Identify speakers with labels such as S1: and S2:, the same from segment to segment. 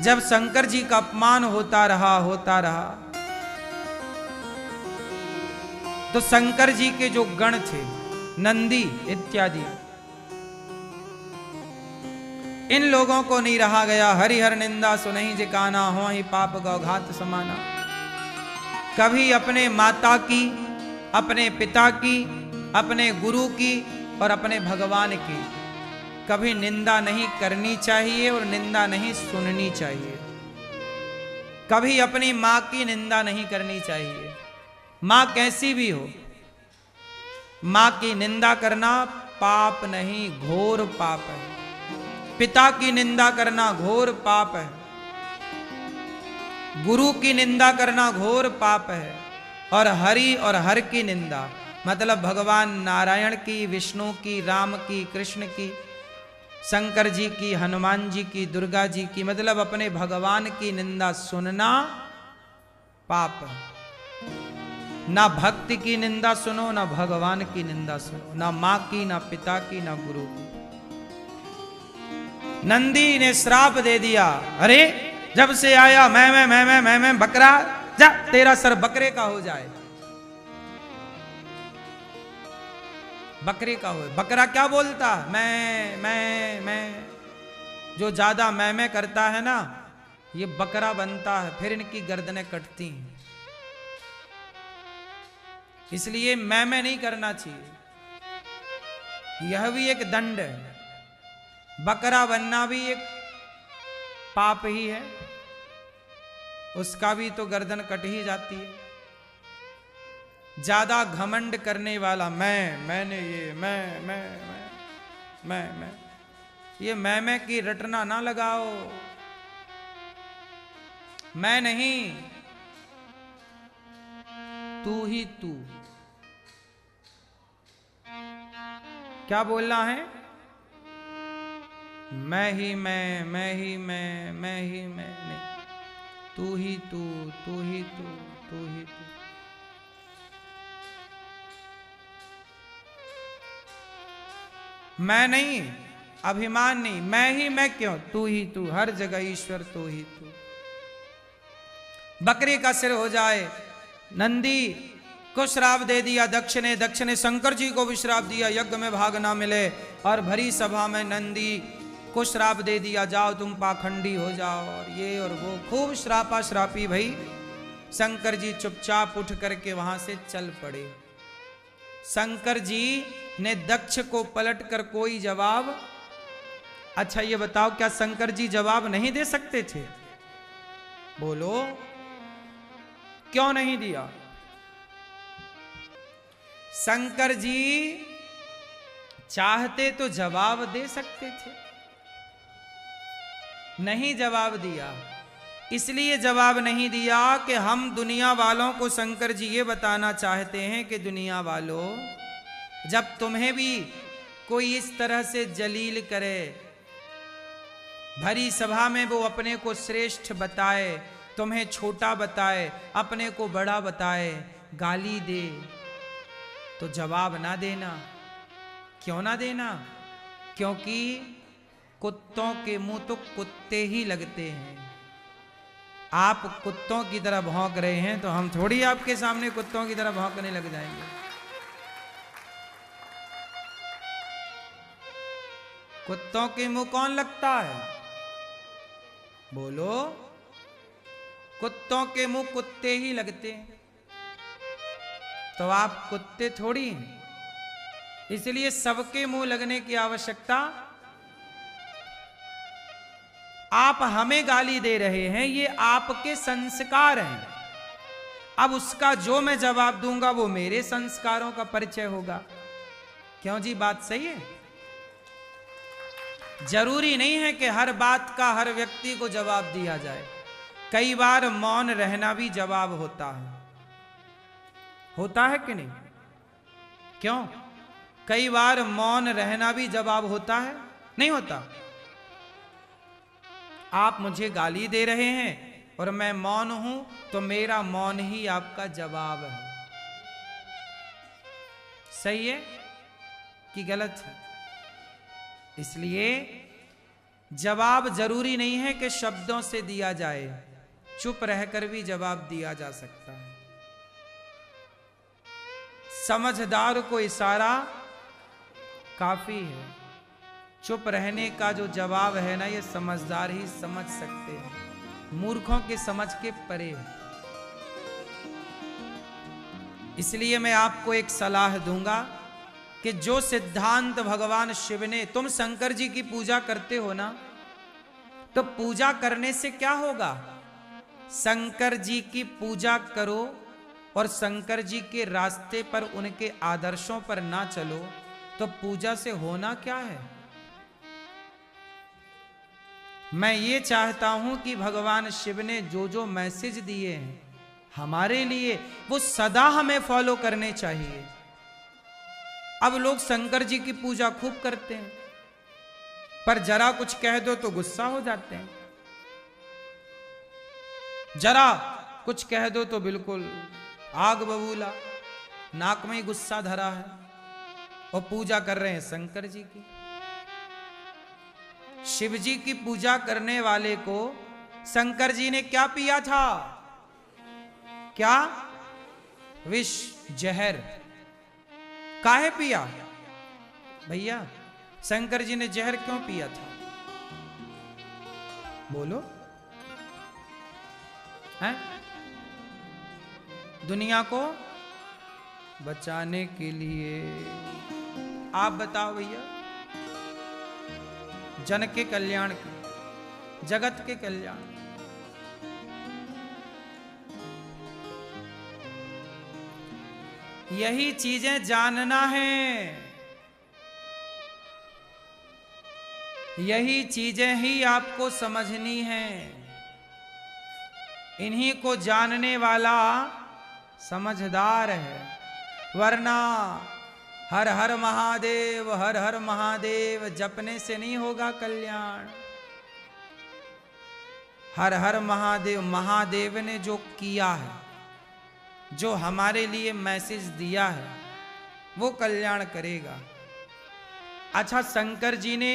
S1: जब शंकर जी का अपमान होता रहा तो शंकर जी के जो गण थे, नंदी इत्यादि, इन लोगों को नहीं रहा गया। हरिहर निंदा सुनहि जे काना, हो ही पाप गौ घात समाना। कभी अपने माता की, अपने पिता की, अपने गुरु की और अपने भगवान की कभी निंदा नहीं करनी चाहिए और निंदा नहीं सुननी चाहिए। कभी अपनी मां की निंदा नहीं करनी चाहिए, मां कैसी भी हो। मां की निंदा करना पाप नहीं, घोर पाप है। पिता की निंदा करना घोर पाप है। गुरु की निंदा करना घोर पाप है। और हरि और हर की निंदा मतलब भगवान नारायण की, विष्णु की, राम की, कृष्ण की, शंकर जी की, हनुमान जी की, दुर्गा जी की, मतलब अपने भगवान की निंदा सुनना पाप है। ना भक्ति की निंदा सुनो, ना भगवान की निंदा सुनो, ना मां की, ना पिता की, ना गुरु की। नंदी ने श्राप दे दिया, अरे जब से आया मैं बकरा, जा तेरा सर बकरे का हो जाए। बकरे का हो। बकरा क्या बोलता? मैं। जो ज्यादा मैं करता है ना, ये बकरा बनता है, फिर इनकी गर्दनें कटती हैं। इसलिए मैं नहीं करना चाहिए। यह भी एक दंड है। बकरा बनना भी एक पाप ही है, उसका भी तो गर्दन कट ही जाती है। ज्यादा घमंड करने वाला, मैंने ये मैं ये मैं की रटना ना लगाओ। मैं नहीं, तू ही तू। क्या बोलना है? मैं ही मैं ही मैं ही मैं नहीं, तू ही तू, तू ही तू, तू ही तू। मैं नहीं, अभिमान नहीं, मैं ही मैं क्यों, तू ही तू, हर जगह ईश्वर तू ही तू। बकरी का सिर हो जाए। नंदी को श्राप दे दिया दक्ष ने। दक्ष ने शंकर जी को भी श्राप दिया, यज्ञ में भाग ना मिले। और भरी सभा में नंदी को श्राप दे दिया, जाओ तुम पाखंडी हो जाओ, और ये और वो खूब श्रापा श्रापी भई। शंकर जी चुपचाप उठ करके वहां से चल पड़े। शंकर जी ने दक्ष को पलट कर कोई जवाब, अच्छा ये बताओ क्या शंकर जी जवाब नहीं दे सकते थे? बोलो, क्यों नहीं दिया? शंकर जी चाहते तो जवाब दे सकते थे, नहीं जवाब दिया। इसलिए जवाब नहीं दिया कि हम दुनिया वालों को शंकर जी ये बताना चाहते हैं कि दुनिया वालों, जब तुम्हें भी कोई इस तरह से जलील करे, भरी सभा में वो अपने को श्रेष्ठ बताए, तुम्हें छोटा बताए, अपने को बड़ा बताए, गाली दे, तो जवाब ना देना। क्यों ना देना? क्योंकि कुत्तों के मुंह तो कुत्ते ही लगते हैं। आप कुत्तों की तरह भौंक रहे हैं तो हम थोड़ी आपके सामने कुत्तों की तरह भौंकने लग जाएंगे। कुत्तों के मुंह कौन लगता है? बोलो, कुत्तों के मुंह कुत्ते ही लगते हैं, तो आप कुत्ते थोड़ी हैं। इसलिए सबके मुंह लगने की आवश्यकता, आप हमें गाली दे रहे हैं, ये आपके संस्कार हैं। अब उसका जो मैं जवाब दूंगा वो मेरे संस्कारों का परिचय होगा। क्यों जी, बात सही है? जरूरी नहीं है कि हर बात का हर व्यक्ति को जवाब दिया जाए। कई बार मौन रहना भी जवाब होता है। होता है कि नहीं? क्यों? कई बार मौन रहना भी जवाब होता है, नहीं होता? आप मुझे गाली दे रहे हैं और मैं मौन हूं, तो मेरा मौन ही आपका जवाब है। सही है कि गलत है? इसलिए जवाब जरूरी नहीं है कि शब्दों से दिया जाए, चुप रहकर भी जवाब दिया जा सकता है। समझदार को इशारा काफी है। चुप रहने का जो जवाब है ना, ये समझदार ही समझ सकते हैं, मूर्खों के समझ के परे है। इसलिए मैं आपको एक सलाह दूंगा कि जो सिद्धांत भगवान शिव ने, तुम शंकर जी की पूजा करते हो ना, तो पूजा करने से क्या होगा? शंकर जी की पूजा करो और शंकर जी के रास्ते पर, उनके आदर्शों पर ना चलो तो पूजा से होना क्या है? मैं ये चाहता हूं कि भगवान शिव ने जो जो मैसेज दिए हैं हमारे लिए, वो सदा हमें फॉलो करने चाहिए। अब लोग शंकर जी की पूजा खूब करते हैं, पर जरा कुछ कह दो तो गुस्सा हो जाते हैं, जरा कुछ कह दो तो बिल्कुल आग बबूला, नाक में ही गुस्सा धरा है, और पूजा कर रहे हैं शंकर जी की। शिव जी की पूजा करने वाले को शंकर जी ने क्या पिया था? क्या? विष, जहर। काहे पिया भैया? शंकर जी ने जहर क्यों पिया था? बोलो हैं? दुनिया को बचाने के लिए। आप बताओ भैया, जन के कल्याण के, जगत के कल्याण। यही चीजें जानना है, यही चीजें ही आपको समझनी है। इन्हीं को जानने वाला समझदार है, वरना हर हर महादेव, हर हर महादेव जपने से नहीं होगा कल्याण। हर हर महादेव, महादेव ने जो किया है, जो हमारे लिए मैसेज दिया है, वो कल्याण करेगा। अच्छा, शंकर जी ने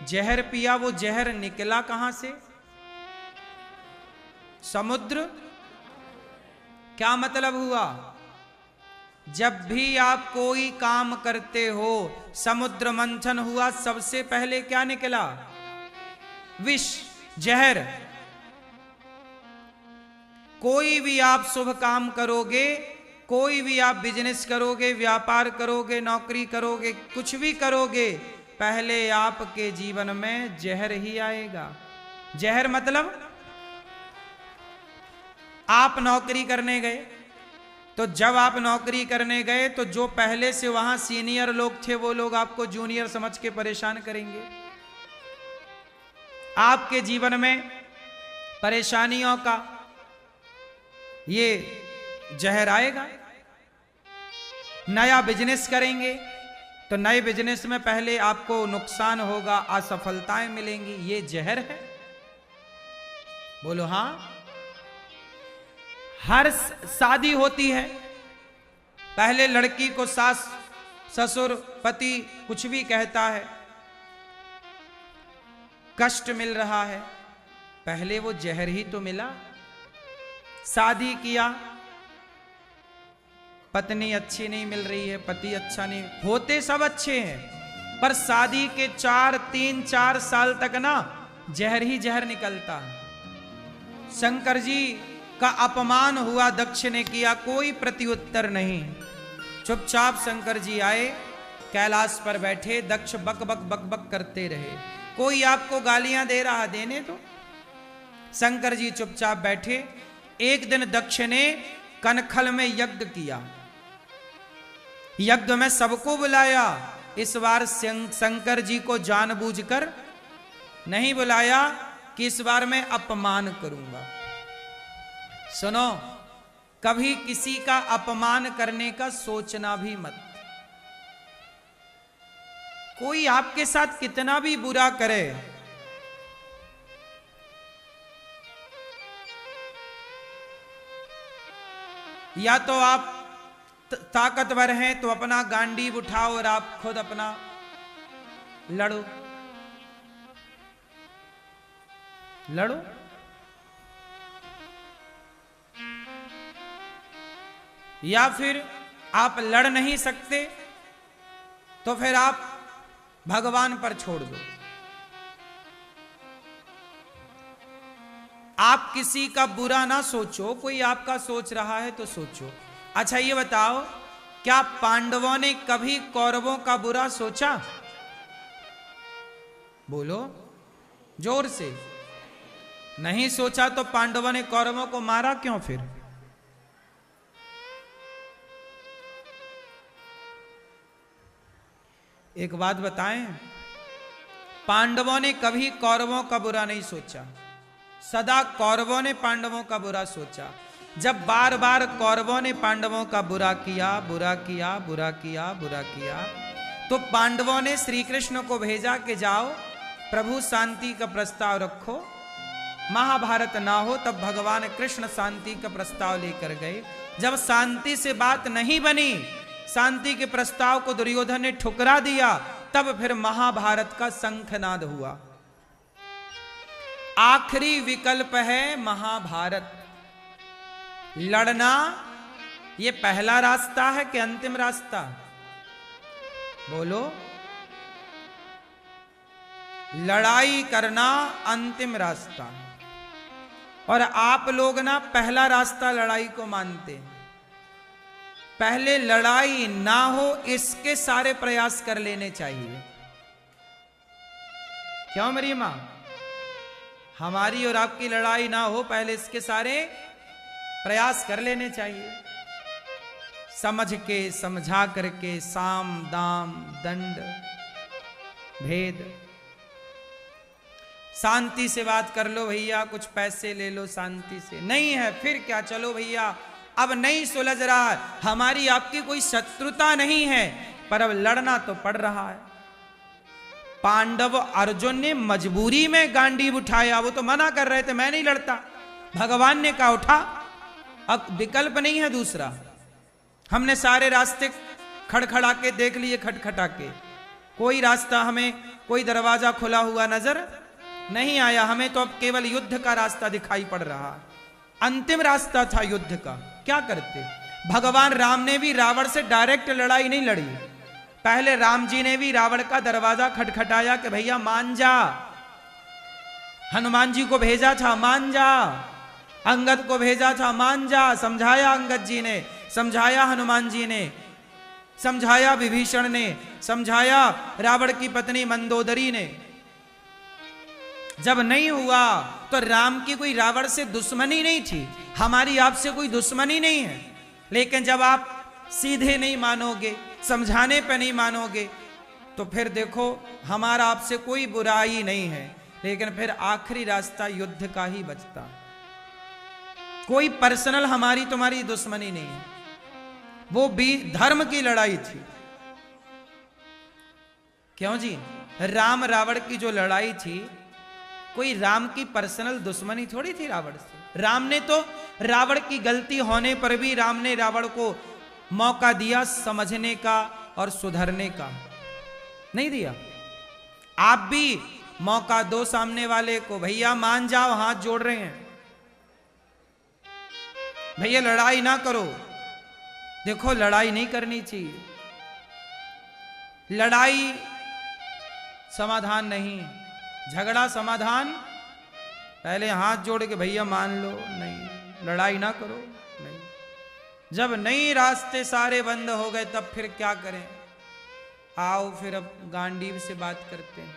S1: जहर पिया, वो जहर निकला कहां से? समुद्र। क्या मतलब हुआ? जब भी आप कोई काम करते हो, समुद्र मंथन हुआ, सबसे पहले क्या निकला? विष, जहर। कोई भी आप शुभ काम करोगे, कोई भी आप बिजनेस करोगे, व्यापार करोगे, नौकरी करोगे, कुछ भी करोगे, पहले आपके जीवन में जहर ही आएगा। जहर मतलब आप नौकरी करने गए, तो जब आप नौकरी करने गए तो जो पहले से वहां सीनियर लोग थे, वो लोग आपको जूनियर समझ के परेशान करेंगे। आपके जीवन में परेशानियों का ये जहर आएगा। नया बिजनेस करेंगे तो नए बिजनेस में पहले आपको नुकसान होगा, असफलताएं मिलेंगी, ये जहर है। बोलो हां। हर शादी होती है, पहले लड़की को सास ससुर पति कुछ भी कहता है, कष्ट मिल रहा है, पहले वो जहर ही तो मिला। शादी किया, पत्नी अच्छी नहीं मिल रही है, पति अच्छा नहीं, होते सब अच्छे हैं, पर शादी के 3-4 साल तक ना जहर ही जहर निकलता है। शंकर जी का अपमान हुआ, दक्ष ने किया, कोई प्रत्युत्तर नहीं। चुपचाप शंकर जी आए, कैलाश पर बैठे, दक्ष बक बक बक बक करते रहे। कोई आपको गालियां दे रहा, देने तो। शंकर जी चुपचाप बैठे। एक दिन दक्ष ने कनखल में यज्ञ किया, यज्ञ में सबको बुलाया। इस बार शंकर जी को जानबूझकर नहीं बुलाया कि इस बार मैं अपमान करूंगा। सुनो, कभी किसी का अपमान करने का सोचना भी मत। कोई आपके साथ कितना भी बुरा करे, या तो आप ताकतवर हैं तो अपना गांडीव उठाओ और आप खुद अपना लड़ो, लड़ो। या फिर आप लड़ नहीं सकते तो फिर आप भगवान पर छोड़ दो। आप किसी का बुरा ना सोचो, कोई आपका सोच रहा है तो सोचो। अच्छा ये बताओ, क्या पांडवों ने कभी कौरवों का बुरा सोचा? बोलो जोर से। नहीं सोचा तो पांडवों ने कौरवों को मारा क्यों फिर? एक बात बताएं, पांडवों ने कभी कौरवों का बुरा नहीं सोचा, सदा कौरवों ने पांडवों का बुरा सोचा। जब बार बार कौरवों ने पांडवों का बुरा किया, बुरा किया, बुरा किया, बुरा किया, तो पांडवों ने श्री कृष्ण को भेजा कि जाओ प्रभु शांति का प्रस्ताव रखो। महाभारत ना हो तब भगवान कृष्ण शांति का प्रस्ताव लेकर गए। जब शांति से बात नहीं बनी, शांति के प्रस्ताव को दुर्योधन ने ठुकरा दिया, तब फिर महाभारत का शंखनाद हुआ। आखिरी विकल्प है महाभारत। लड़ना ये पहला रास्ता है कि अंतिम रास्ता? बोलो। लड़ाई करना अंतिम रास्ता, और आप लोग ना पहला रास्ता लड़ाई को मानते हैं। पहले लड़ाई ना हो इसके सारे प्रयास कर लेने चाहिए। क्यों मेरी मां? हमारी और आपकी लड़ाई ना हो, पहले इसके सारे प्रयास कर लेने चाहिए। समझ के, समझा करके, साम दाम दंड भेद, शांति से बात कर लो भैया, कुछ पैसे ले लो शांति से। नहीं है फिर क्या, चलो भैया अब नहीं सुलझ रहा है, हमारी आपकी कोई शत्रुता नहीं है, पर अब लड़ना तो पड़ रहा है। पांडव अर्जुन ने मजबूरी में गांडीव उठाया, वो तो मना कर रहे थे मैं नहीं लड़ता, भगवान ने कहा उठा, अब विकल्प नहीं है दूसरा। हमने सारे रास्ते खड़खड़ा के देख लिए, खटखटा के, कोई रास्ता हमें, कोई दरवाजा खुला हुआ नजर नहीं आया। हमें तो अब केवल युद्ध का रास्ता दिखाई पड़ रहा, अंतिम रास्ता था युद्ध का। क्या करते? भगवान राम ने भी रावण से डायरेक्ट लड़ाई नहीं लड़ी, पहले राम जी ने भी रावण का दरवाजा खटखटाया कि भैया मान जा। हनुमान जी को भेजा था मान जा, अंगद को भेजा था मान जा, समझाया अंगद जी ने, समझाया हनुमान जी ने, समझाया विभीषण ने, समझाया रावण की पत्नी मंदोदरी ने। जब नहीं हुआ तो राम की कोई रावण से दुश्मनी नहीं थी, हमारी आपसे कोई दुश्मनी नहीं है, लेकिन जब आप सीधे नहीं मानोगे, समझाने पे नहीं मानोगे, तो फिर देखो हमारा आपसे कोई बुराई नहीं है, लेकिन फिर आखिरी रास्ता युद्ध का ही बचता। कोई पर्सनल हमारी तुम्हारी दुश्मनी नहीं है, वो भी धर्म की लड़ाई थी। क्यों जी? राम रावण की जो लड़ाई थी, कोई राम की पर्सनल दुश्मनी थोड़ी थी रावण से। राम ने तो रावण की गलती होने पर भी राम ने रावण को मौका दिया समझने का और सुधरने का, नहीं दिया? आप भी मौका दो सामने वाले को, भैया मान जाओ, हाथ जोड़ रहे हैं, भैया लड़ाई ना करो। देखो लड़ाई नहीं करनी चाहिए, लड़ाई समाधान नहीं, झगड़ा समाधान। पहले हाथ जोड़ के भैया मान लो, नहीं लड़ाई ना करो, नहीं। जब नई रास्ते सारे बंद हो गए तब फिर क्या करें? आओ फिर अब गांडीव से बात करते हैं।